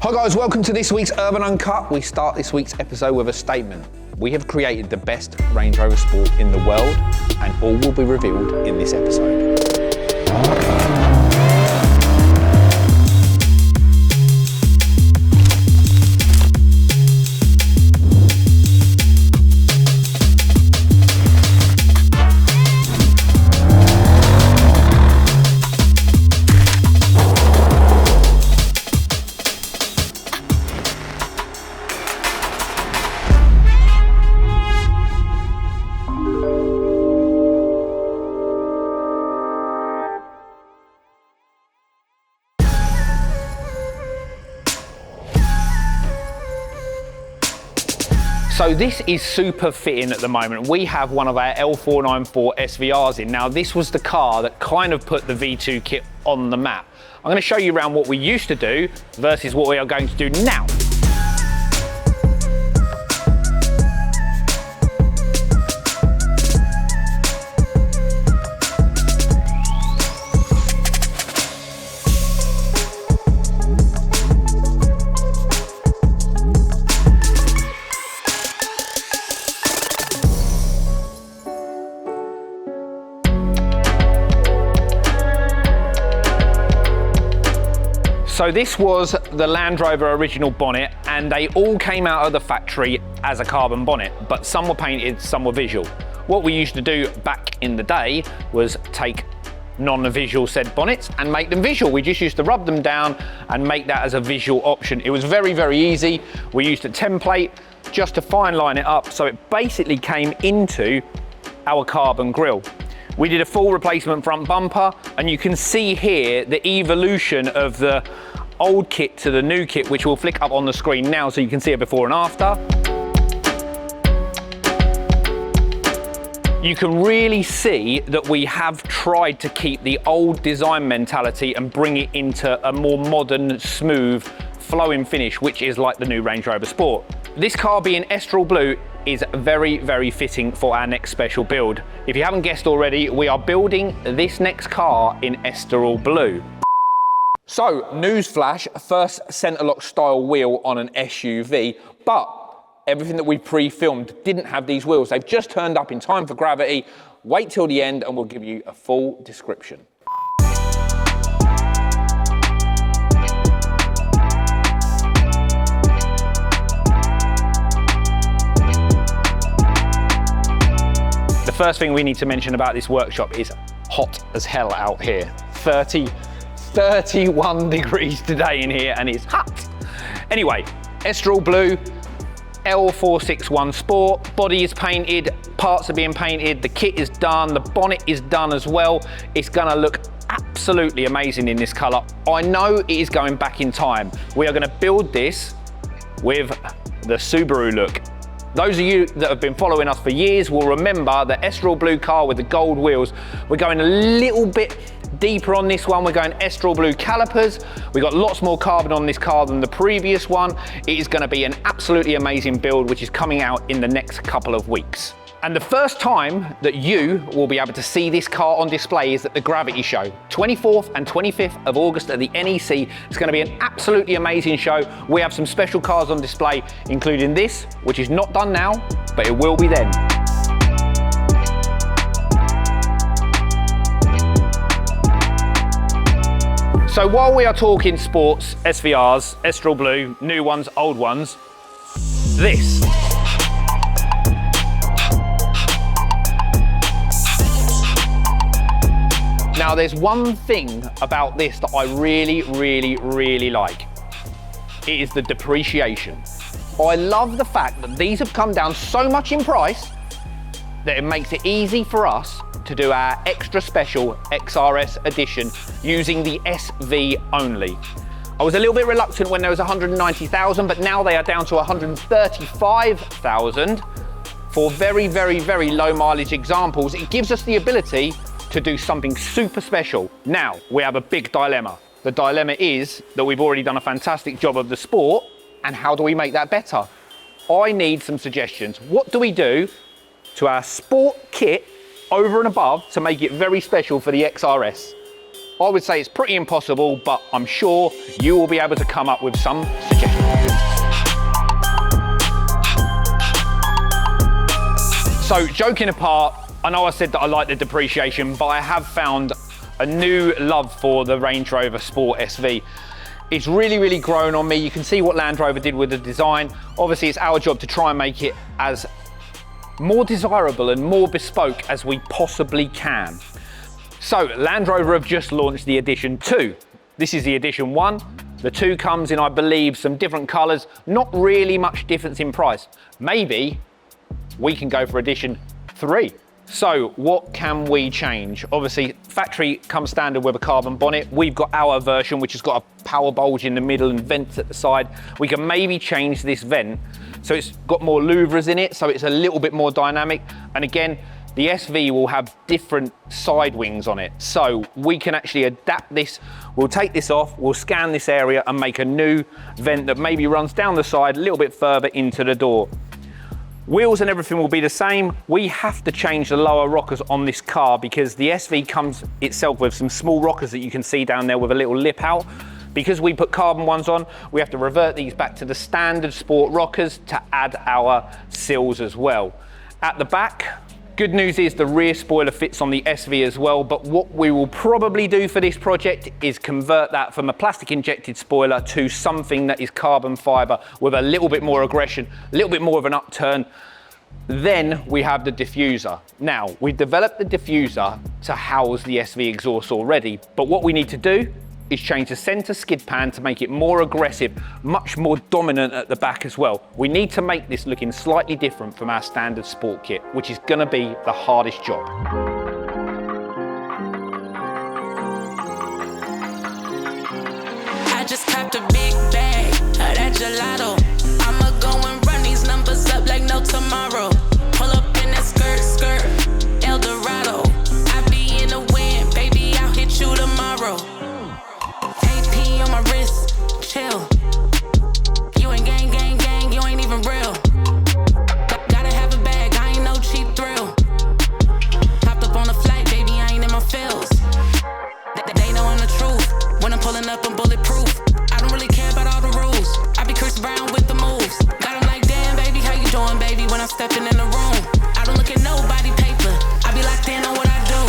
Hi guys, welcome to this week's Urban Uncut. We start this week's episode with a statement. We have created the best Range Rover Sport in the world, and all will be revealed in this episode. So this is super fitting at the moment. We have one of our L494 SVRs in. Now this was the car that kind of put the V2 kit on the map. I'm going to show you around what we used to do versus what we are going to do now. So this was the Land Rover original bonnet, and they all came out of the factory as a carbon bonnet, but some were painted, some were visual. What we used to do back in the day was take non-visual said bonnets and make them visual. We just used to rub them down and make that as a visual option. It was very, very easy. We used a template just to fine line it up, so it basically came into our carbon grille. We did a full replacement front bumper, and you can see here the evolution of the old kit to the new kit, which will flick up on the screen now so you can see it before and after. You can really see that we have tried to keep the old design mentality and bring it into a more modern, smooth, flowing finish, which is like the new Range Rover Sport. This car being Estoril blue is very, very fitting for our next special build. If you haven't guessed already, we are building this next car in Estoril blue. So, newsflash, first centre lock style wheel on an SUV, but everything that we pre-filmed didn't have these wheels. They've just turned up in time for gravity. Wait till the end and we'll give you a full description. The first thing we need to mention about this workshop is hot as hell out here. 31 degrees today in here, and it's hot. Anyway, Estoril blue, L461 Sport, body is painted, parts are being painted, the kit is done, the bonnet is done as well. It's gonna look absolutely amazing in this color. I know it is going back in time. We are gonna build this with the Subaru look. Those of you that have been following us for years will remember the Estoril blue car with the gold wheels. We're going a little bit deeper on this one. We're going Estoril blue calipers. We've got lots more carbon on this car than the previous one. It is going to be an absolutely amazing build, which is coming out in the next couple of weeks. And the first time that you will be able to see this car on display is at the Gravity Show. 24th and 25th of August at the NEC. It's going to be an absolutely amazing show. We have some special cars on display, including this, which is not done now, but it will be then. So while we are talking sports, SVRs, Estoril blue, new ones, old ones, this. Now there's one thing about this that I really, really, really like. It is the depreciation. I love the fact that these have come down so much in price that it makes it easy for us to do our extra special XRS edition using the SV only. I was a little bit reluctant when there was 190,000, but now they are down to 135,000 for very, very, very low mileage examples. It gives us the ability to do something super special. Now, we have a big dilemma. The dilemma is that we've already done a fantastic job of the Sport, and how do we make that better? I need some suggestions. What do we do to our Sport kit over and above to make it very special for the XRS? I would say it's pretty impossible, but I'm sure you will be able to come up with some suggestions. So joking apart, I know I said that I like the depreciation, but I have found a new love for the Range Rover Sport SV. It's really, really grown on me. You can see what Land Rover did with the design. Obviously, it's our job to try and make it as more desirable and more bespoke as we possibly can. So Land Rover have just launched the Edition 2. This is the Edition 1. The 2 comes in, I believe, some different colours. Not really much difference in price. Maybe we can go for Edition 3. So what can we change? Obviously, factory comes standard with a carbon bonnet. We've got our version, which has got a power bulge in the middle and vents at the side. We can maybe change this vent so it's got more louvres in it, so it's a little bit more dynamic. And again, the SV will have different side wings on it. So we can actually adapt this. We'll take this off, we'll scan this area and make a new vent that maybe runs down the side a little bit further into the door. Wheels and everything will be the same. We have to change the lower rockers on this car because the SV comes itself with some small rockers that you can see down there with a little lip out. Because we put carbon ones on, we have to revert these back to the standard sport rockers to add our sills as well. At the back, good news is the rear spoiler fits on the SV as well, but what we will probably do for this project is convert that from a plastic injected spoiler to something that is carbon fibre with a little bit more aggression, a little bit more of an upturn. Then we have the diffuser. Now, we've developed the diffuser to house the SV exhaust already, but what we need to do is change the center skid pan to make it more aggressive, much more dominant at the back as well. We need to make this looking slightly different from our standard sport kit, which is gonna be the hardest job. I just copped a big bag of that gelato. I'ma go and run these numbers up like no tomorrow. Pull up in that skirt, El Dorado. I be in the wind, baby, I'll hit you tomorrow. On my wrist, chill. You ain't gang, you ain't even real. Gotta have a bag, I ain't no cheap thrill. Hopped up on a flight, baby, I ain't in my feels. They know I'm the truth. When I'm pulling up, I'm bulletproof. I don't really care about all the rules. I be Chris Brown with the moves. Got 'em like, damn, baby, how you doing, baby? When I'm stepping in the room, I don't look at nobody paper. I be locked in on what I do.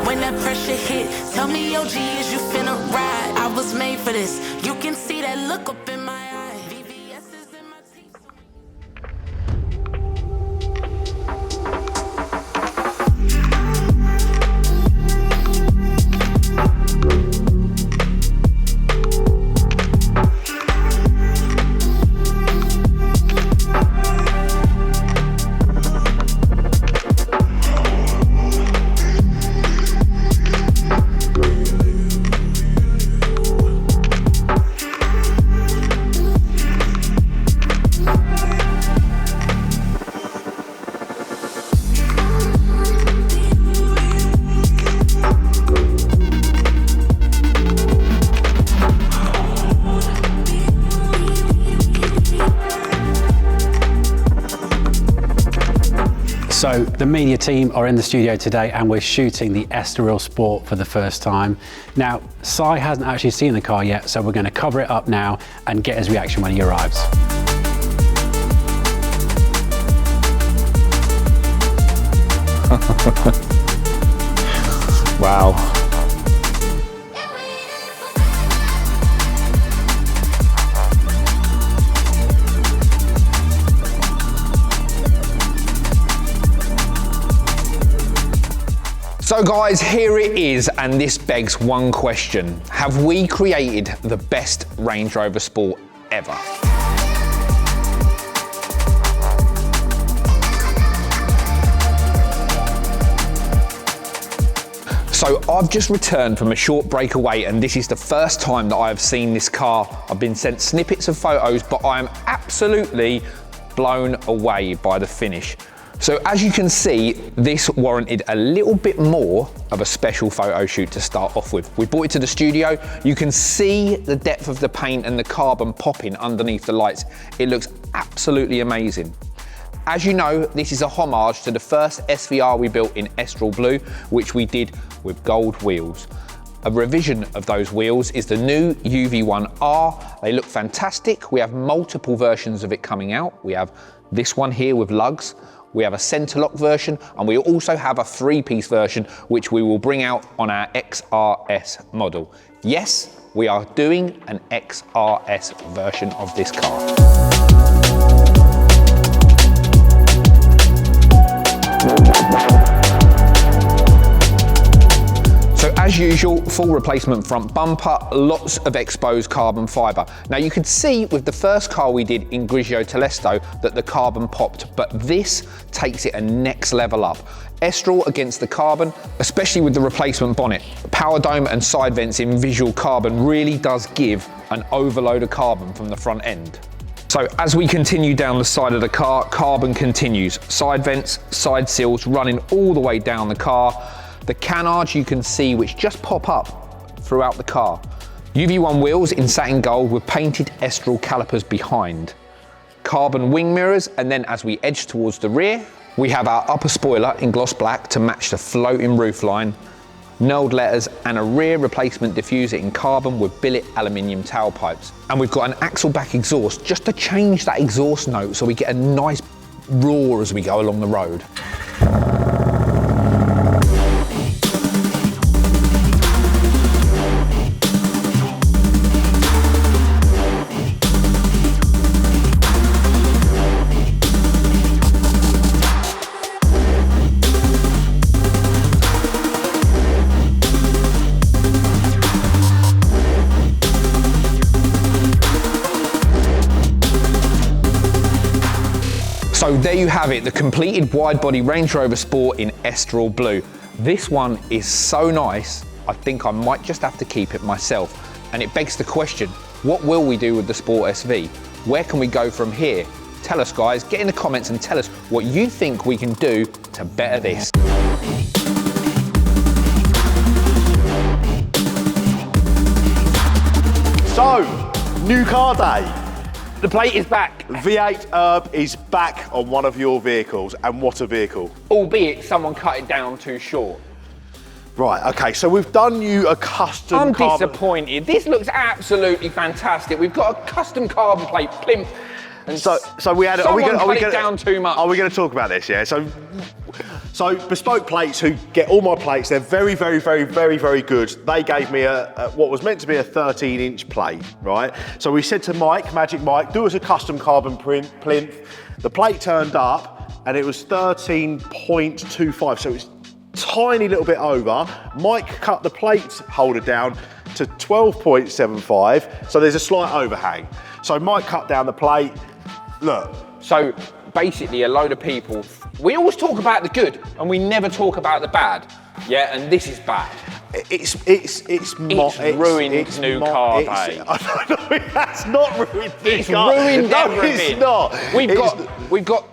When that pressure hit, tell me, yo, G, is you finna ride? I was made for this. You can see that look up in my eye. VVS is in my teeth. So the media team are in the studio today and we're shooting the Estoril Sport for the first time. Now, Si hasn't actually seen the car yet, so we're going to cover it up now and get his reaction when he arrives. Wow. So guys, here it is, and this begs one question. Have we created the best Range Rover Sport ever? So I've just returned from a short breakaway, and this is the first time that I've seen this car. I've been sent snippets of photos, but I am absolutely blown away by the finish. So as you can see, this warranted a little bit more of a special photo shoot to start off with. We brought it to the studio. You can see the depth of the paint and the carbon popping underneath the lights. It looks absolutely amazing. As you know, this is a homage to the first SVR we built in Estoril blue, which we did with gold wheels. A revision of those wheels is the new UV1R. They look fantastic. We have multiple versions of it coming out. We have this one here with lugs. We have a center lock version, and we also have a 3-piece version, which we will bring out on our XRS model. Yes, we are doing an XRS version of this car. So as usual, full replacement front bumper, lots of exposed carbon fibre. Now you could see with the first car we did in Grigio Telesto that the carbon popped, but this takes it a next level up. Estoril against the carbon, especially with the replacement bonnet. Power dome and side vents in visual carbon really does give an overload of carbon from the front end. So as we continue down the side of the car, carbon continues. Side vents, side seals running all the way down the car. The canards you can see which just pop up throughout the car. UV1 wheels in satin gold with painted Estoril calipers behind. Carbon wing mirrors, and then as we edge towards the rear, we have our upper spoiler in gloss black to match the floating roofline, knurled letters, and a rear replacement diffuser in carbon with billet aluminium tailpipes. And we've got an axle back exhaust just to change that exhaust note so we get a nice roar as we go along the road. So there you have it, the completed wide body Range Rover Sport in Estoril Blue. This one is so nice, I think I might just have to keep it myself. And it begs the question, what will we do with the Sport SV? Where can we go from here? Tell us guys, get in the comments and tell us what you think we can do to better this. So, new car day. The plate is back. V8 Urb is back on one of your vehicles, and what a vehicle. Albeit someone cut it down too short. Right, okay, so we've done you a custom I'm carbon... disappointed. This looks absolutely fantastic. We've got a custom carbon plate, plimp. And So we had... someone cut it down too much. Are we going to talk about this, yeah? So Bespoke Plates, who get all my plates, they're very, very, very, very, very good. They gave me what was meant to be a 13-inch plate, right? So we said to Mike, Magic Mike, do us a custom carbon plinth. The plate turned up and it was 13.25, so it's tiny little bit over. Mike cut the plate holder down to 12.75, so there's a slight overhang. So Mike cut down the plate. Look. So basically a load of people, we always talk about the good and we never talk about the bad. Yeah, and this is bad. It's ruined new car day. That's not ruined this It's car. ruined No, everything. it's not. We've got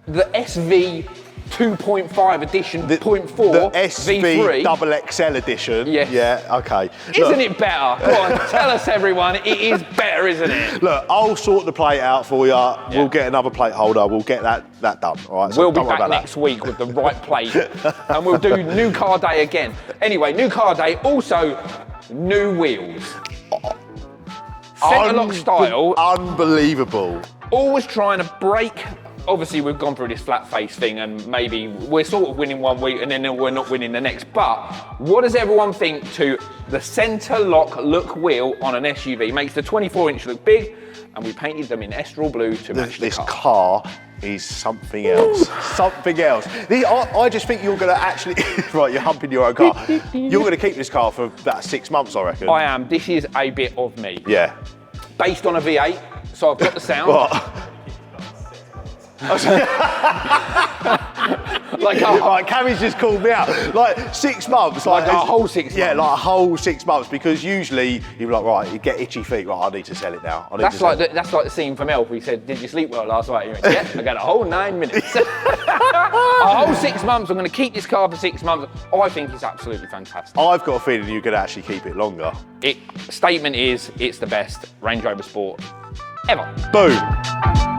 the SV 2.5 edition, The 0.4 the SV V3. double XL edition. Yes. Yeah, okay. Isn't it better? Go on, tell us everyone, it is better, isn't it? Look, I'll sort the plate out for you. Yeah. We'll get another plate holder. We'll get that done. All right. So we'll be don't worry back about next week with the right plate and we'll do new car day again. Anyway, new car day, also new wheels. Centre lock style. Unbelievable. Always trying to break. Obviously, we've gone through this flat face thing and maybe we're sort of winning one week and then we're not winning the next. But what does everyone think to the centre lock look wheel on an SUV? Makes the 24-inch look big, and we painted them in Estoril blue to match the This car. car is something else. Something else. I just think you're going to actually... right, you're humping your own car. You're going to keep this car for about 6 months, I reckon. I am. This is a bit of me. Yeah. Based on a V8, so I've got the sound. What? Like Cammy's just called me out. Like 6 months. Like a whole 6 months. Yeah, like a whole 6 months, because usually you're like, right, you get itchy feet. Right, I need to sell it now. That's like the scene from Elf. He said, "Did you sleep well last night?" He went, "Yeah, I got a whole 9 minutes." A whole 6 months. I'm going to keep this car for 6 months. I think it's absolutely fantastic. I've got a feeling you could actually keep it longer. Statement is, it's the best Range Rover Sport ever. Boom.